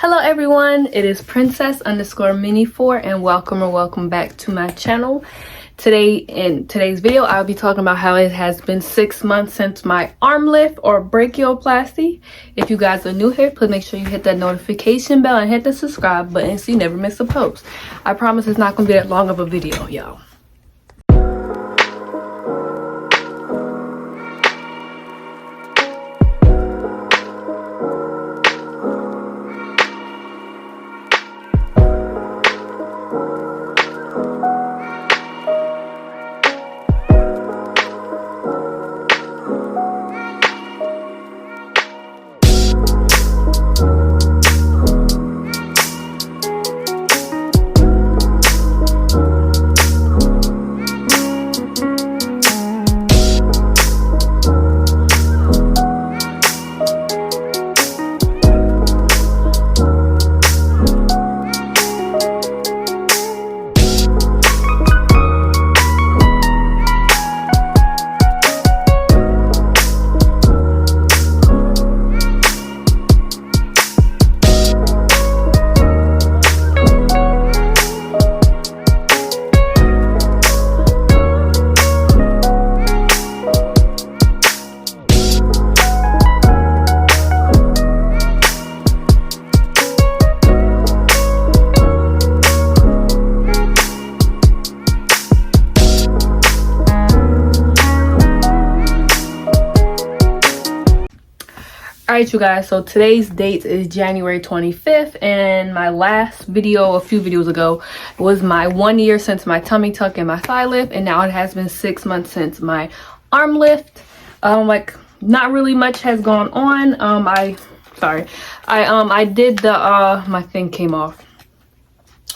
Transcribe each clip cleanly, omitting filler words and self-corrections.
Hello everyone, it is princess_mini4 and welcome back to my channel. In today's video, I'll be talking about how it has been 6 months since my arm lift or brachioplasty. If you guys are new here, please make sure you hit that notification bell and hit the subscribe button so you never miss a post. I promise it's not going to be that long of a video, y'all. Alright you guys, so today's date is January 25th and my last video a few videos ago was my 1 year since my tummy tuck and my thigh lift, and now it has been 6 months since my arm lift. Not really much has gone on. I did the my thing came off.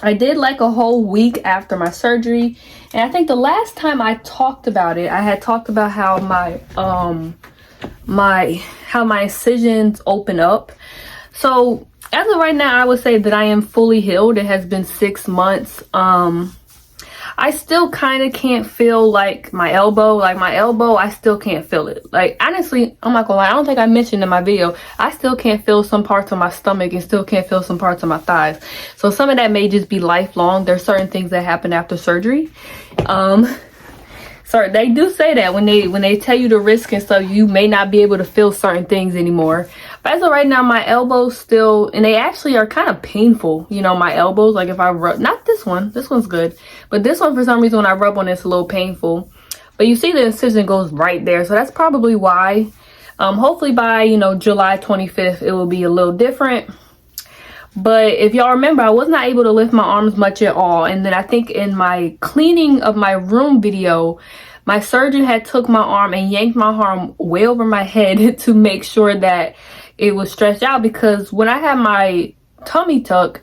I did like a whole week after my surgery, and I think the last time I talked about it, I had talked about how my incisions open up. So as of right now, I would say that I am fully healed. It has been 6 months. I still kind of can't feel like my elbow. I still can't feel it. Like, honestly, I'm not gonna lie, I don't think I mentioned in my video, I still can't feel some parts of my stomach and still can't feel some parts of my thighs. So some of that may just be lifelong. There's certain things that happen after surgery. Sorry, they do say that when they tell you the risk and stuff, you may not be able to feel certain things anymore. But as of right now, my elbows still, and they actually are kind of painful. You know, my elbows, like if I rub, not this one's good, but this one for some reason when I rub on it's a little painful. But you see the incision goes right there, so that's probably why. Hopefully by July 25th it will be a little different. But if y'all remember, I was not able to lift my arms much at all. And then I think in my cleaning of my room video, my surgeon had took my arm and yanked my arm way over my head to make sure that it was stretched out. Because when I had my tummy tuck,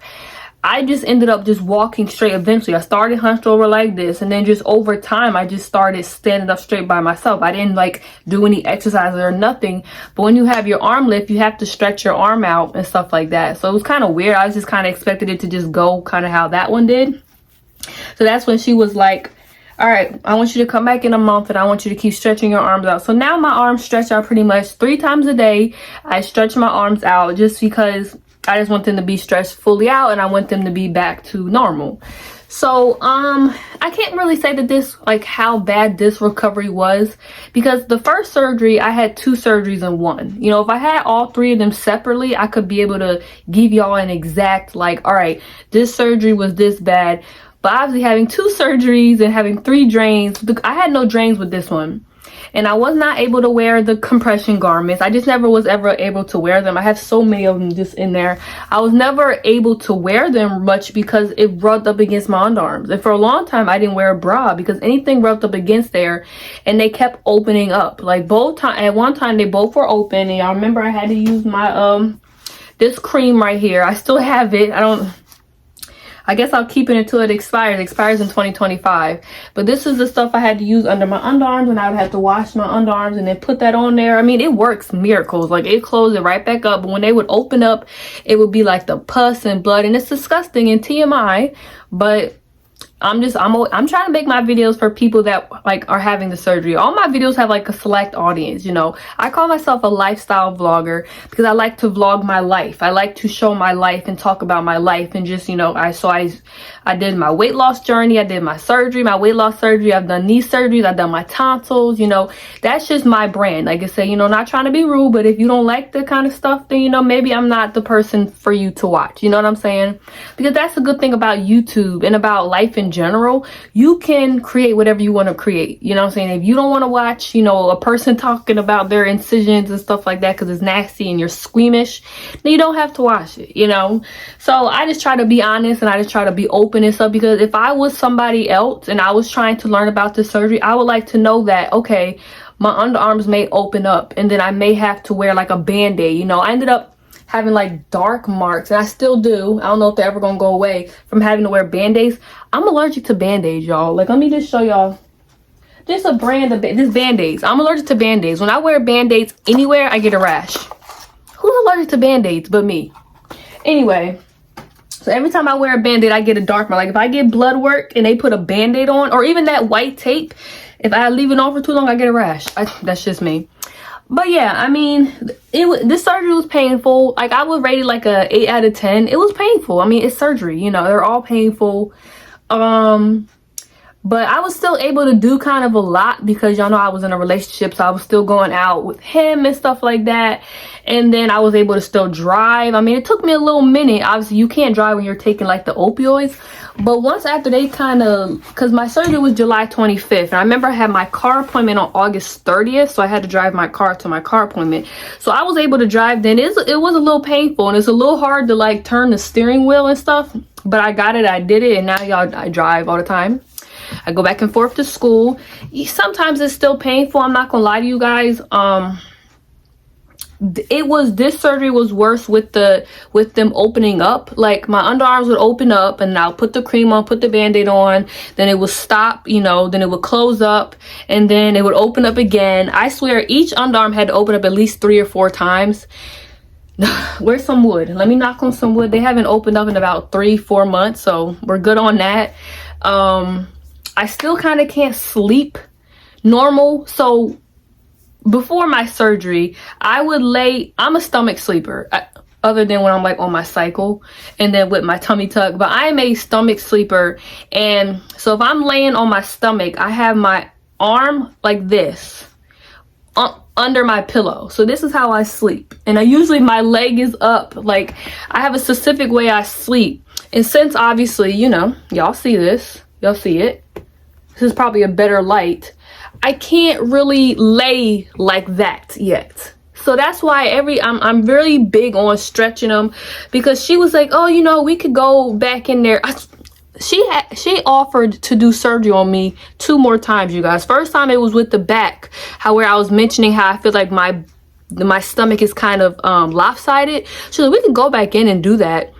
I just ended up just walking straight eventually. I started hunched over like this, and then just over time I just started standing up straight by myself. I didn't like do any exercises or nothing. But when you have your arm lift, you have to stretch your arm out and stuff like that. So it was kind of weird. I just kind of expected it to just go kind of how that one did. So that's when she was like, all right, I want you to come back in a month and I want you to keep stretching your arms out. So now my arms stretch out pretty much 3 times a day. I stretch my arms out just because I just want them to be stretched fully out and I want them to be back to normal. So I can't really say that this, like, how bad this recovery was, because the first surgery, I had 2 surgeries in one. You know, if I had all 3 of them separately, I could be able to give y'all an exact, like, all right, this surgery was this bad. But obviously having 2 surgeries and having 3 drains, I had no drains with this one. And I was not able to wear the compression garments. I just never was ever able to wear them. I have so many of them just in there. I was never able to wear them much because it rubbed up against my underarms. And for a long time, I didn't wear a bra because anything rubbed up against there and they kept opening up. Like at one time, they both were open. And y'all remember I had to use my, this cream right here. I still have it. I guess I'll keep it until it expires. It expires in 2025. But this is the stuff I had to use under my underarms, and I would have to wash my underarms and then put that on there. I mean, it works miracles. Like, it closed it right back up. But when they would open up, it would be like the pus and blood. And it's disgusting and TMI. But I'm trying to make my videos for people that like are having the surgery. All my videos have like a select audience, you know. I call myself a lifestyle vlogger because I like to vlog my life. I like to show my life and talk about my life, and just, you know, I did my weight loss journey, I did my surgery, my weight loss surgery, I've done knee surgeries, I've done my tonsils, you know. That's just my brand. Like I said, you know, not trying to be rude, but if you don't like the kind of stuff, then, you know, maybe I'm not the person for you to watch. You know what I'm saying? Because that's a good thing about YouTube and about life in general. You can create whatever you want to create. You know what I'm saying? If you don't want to watch, you know, a person talking about their incisions and stuff like that because it's nasty and you're squeamish, then you don't have to watch it, you know. So I just try to be honest, and I just try to be open and stuff, because if I was somebody else and I was trying to learn about this surgery, I would like to know that, okay, my underarms may open up and then I may have to wear like a band-aid. You know, I ended up having like dark marks, and I still do. I don't know if they're ever gonna go away from having to wear band-aids. I'm allergic to band-aids, y'all. Like, let me just show y'all just a brand of this band-aids. I'm allergic to band-aids. When I wear band-aids anywhere, I get a rash. Who's allergic to band-aids but me? Anyway, so every time I wear a band-aid, I get a dark mark. Like if I get blood work and they put a band-aid on, or even that white tape, if I leave it on for too long, I get a rash. That's just me. But yeah, I mean, this surgery was painful. Like, I would rate it like a 8 out of 10. It was painful. I mean, it's surgery, you know, they're all painful. But I was still able to do kind of a lot because y'all know I was in a relationship, so I was still going out with him and stuff like that. And then I was able to still drive. I mean, it took me a little minute. Obviously, you can't drive when you're taking like the opioids. But once after they kind of, because my surgery was July 25th. And I remember I had my car appointment on August 30th. So I had to drive my car to my car appointment. So I was able to drive then. It was a little painful, and it's a little hard to like turn the steering wheel and stuff. But I got it. I did it. And now y'all, I drive all the time. I go back and forth to school. Sometimes it's still painful. I'm not gonna lie to you guys. This surgery was worse with them opening up. Like, my underarms would open up, and I'll put the cream on, put the band-aid on, then it would stop, you know, then it would close up, and then it would open up again. I swear each underarm had to open up at least 3 or 4 times. Where's some wood? Let me knock on some wood. They haven't opened up in about 3-4 months, so we're good on that. I still kind of can't sleep normal. So before my surgery, I would I'm a stomach sleeper, other than when I'm like on my cycle and then with my tummy tuck, but I am a stomach sleeper. And so if I'm laying on my stomach, I have my arm like this under my pillow. So this is how I sleep. And my leg is up. Like, I have a specific way I sleep. And since obviously, you know, y'all see this, y'all see it. This is probably a better light. I can't really lay like that yet. So that's why I'm really big on stretching them, because she was like, oh, you know, we could go back in there. She offered to do surgery on me 2 more times, you guys. First time it was with the back, where I was mentioning how I feel like my stomach is kind of lopsided. She was like, we can go back in and do that.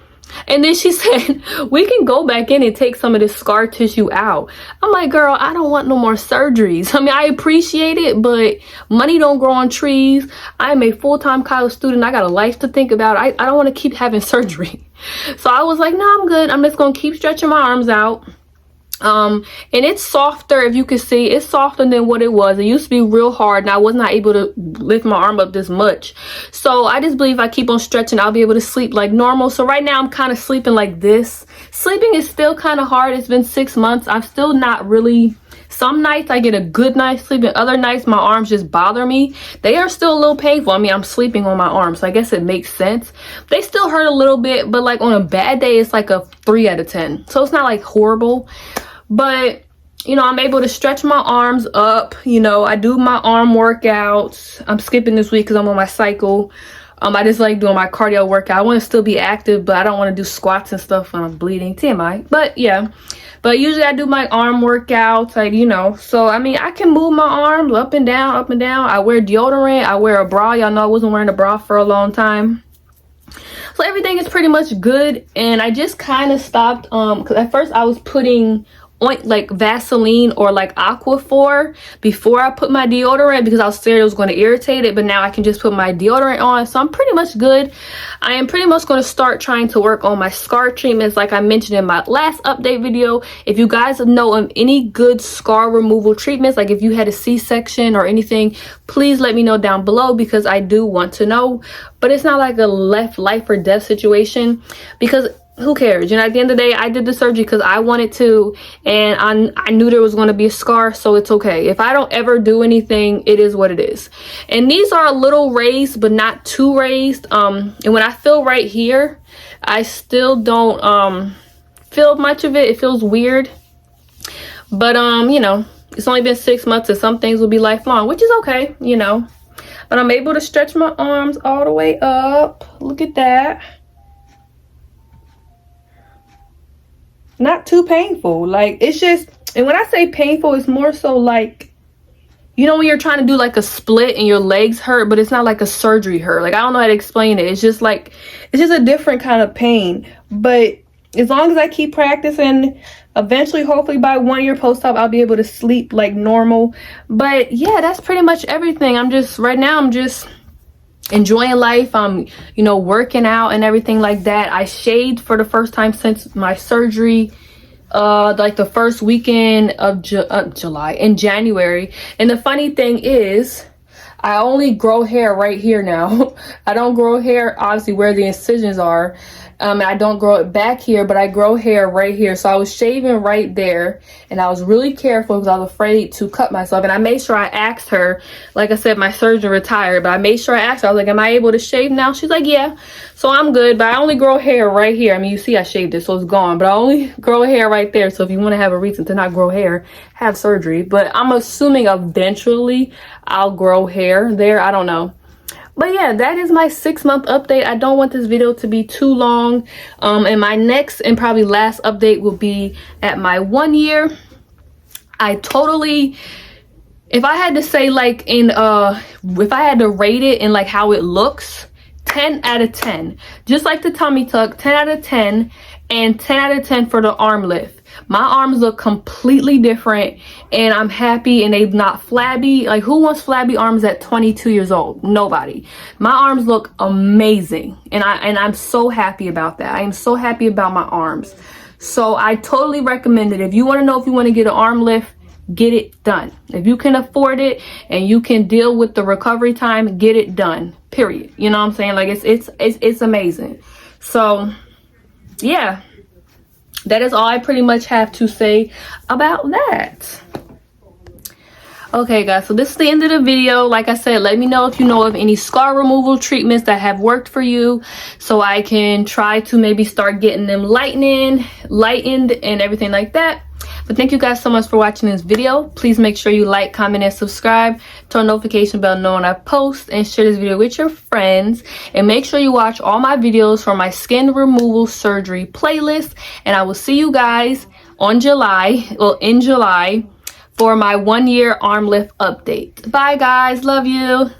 And then she said, we can go back in and take some of this scar tissue out. I'm like, girl, I don't want no more surgeries. I mean, I appreciate it, but money don't grow on trees. I am a full-time college student. I got a life to think about. I don't want to keep having surgery. So I was like, no, I'm good. I'm just going to keep stretching my arms out. And it's softer. If you can see, it's softer than what it was. It used to be real hard, and I was not able to lift my arm up this much. So I just believe if I keep on stretching, I'll be able to sleep like normal. So right now I'm kind of sleeping like this. Sleeping is still kind of hard. It's been 6 months. I'm still not really, some nights I get a good night's sleep, and other nights my arms just bother me. They are still a little painful. I mean, I'm sleeping on my arms, so I guess it makes sense. They still hurt a little bit, but like on a bad day, it's like a 3 out of 10. So it's not like horrible. But, you know, I'm able to stretch my arms up. You know, I do my arm workouts. I'm skipping this week because I'm on my cycle. I just like doing my cardio workout. I want to still be active, but I don't want to do squats and stuff when I'm bleeding. TMI. But yeah. But usually I do my arm workouts, like, you know. So, I mean, I can move my arms up and down, up and down. I wear deodorant. I wear a bra. Y'all know I wasn't wearing a bra for a long time. So everything is pretty much good. And I just kind of stopped, because at first I was putting like Vaseline or like Aquaphor before I put my deodorant, because I was scared it was going to irritate it, but now I can just put my deodorant on, so I'm pretty much good. I am pretty much going to start trying to work on my scar treatments like I mentioned in my last update video. If you guys know of any good scar removal treatments, like if you had a C-section or anything, please let me know down below, because I do want to know. But it's not like a life or death situation, because who cares? You know, at the end of the day, I did the surgery because I wanted to, and I knew there was going to be a scar, so it's okay. If I don't ever do anything, it is what it is. And these are a little raised, but not too raised. And when I feel right here, I still don't feel much of it. It feels weird. But you know, it's only been 6 months, and some things will be lifelong, which is okay, you know. But I'm able to stretch my arms all the way up. Look at that. Not too painful. Like, it's just, and when I say painful, it's more so like, you know, when you're trying to do like a split and your legs hurt, but it's not like a surgery hurt. Like, I don't know how to explain it. It's just like, it's just a different kind of pain. But as long as I keep practicing, eventually, hopefully by 1 year post-op, I'll be able to sleep like normal. But yeah, that's pretty much everything. Right now I'm just enjoying life. I'm, you know, working out and everything like that. I shaved for the first time since my surgery, like the first weekend of January. And the funny thing is, I only grow hair right here now. I don't grow hair obviously where the incisions are. I don't grow it back here, but I grow hair right here. So I was shaving right there, and I was really careful because I was afraid to cut myself. And I made sure I asked her, like I said, my surgeon retired, but I made sure I asked her, I was like, am I able to shave now? She's like, yeah. So I'm good, but I only grow hair right here. I mean, you see I shaved it, so it's gone, but I only grow hair right there. So if you want to have a reason to not grow hair, have surgery. But I'm assuming eventually I'll grow hair there. I don't know. But yeah, that is my 6-month update. I don't want this video to be too long. And my next and probably last update will be at my 1 year. I totally, if I had to say like if I had to rate it in like how it looks, 10 out of 10. Just like the tummy tuck, 10 out of 10. And 10 out of 10 for the arm lift. My arms look completely different, and I'm happy, and they're not flabby. Like, who wants flabby arms at 22 years old? Nobody. My arms look amazing, and I'm so happy about that. I am so happy about my arms. So I totally recommend it. If you want to know if you want to get an arm lift, get it done. If you can afford it and you can deal with the recovery time, get it done. Period. You know what I'm saying? Like, it's amazing. So yeah, that is all I pretty much have to say about that. Okay guys, so this is the end of the video. Like I said, let me know if you know of any scar removal treatments that have worked for you, so I can try to maybe start getting them lightened and everything like that. But thank you guys so much for watching this video. Please make sure you like, comment, and subscribe. Turn notification bell knowing I post, and share this video with your friends. And make sure you watch all my videos from my skin removal surgery playlist. And I will see you guys in July for my 1 year arm lift update. Bye guys, love you.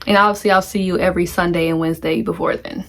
And obviously I'll see you every Sunday and Wednesday before then.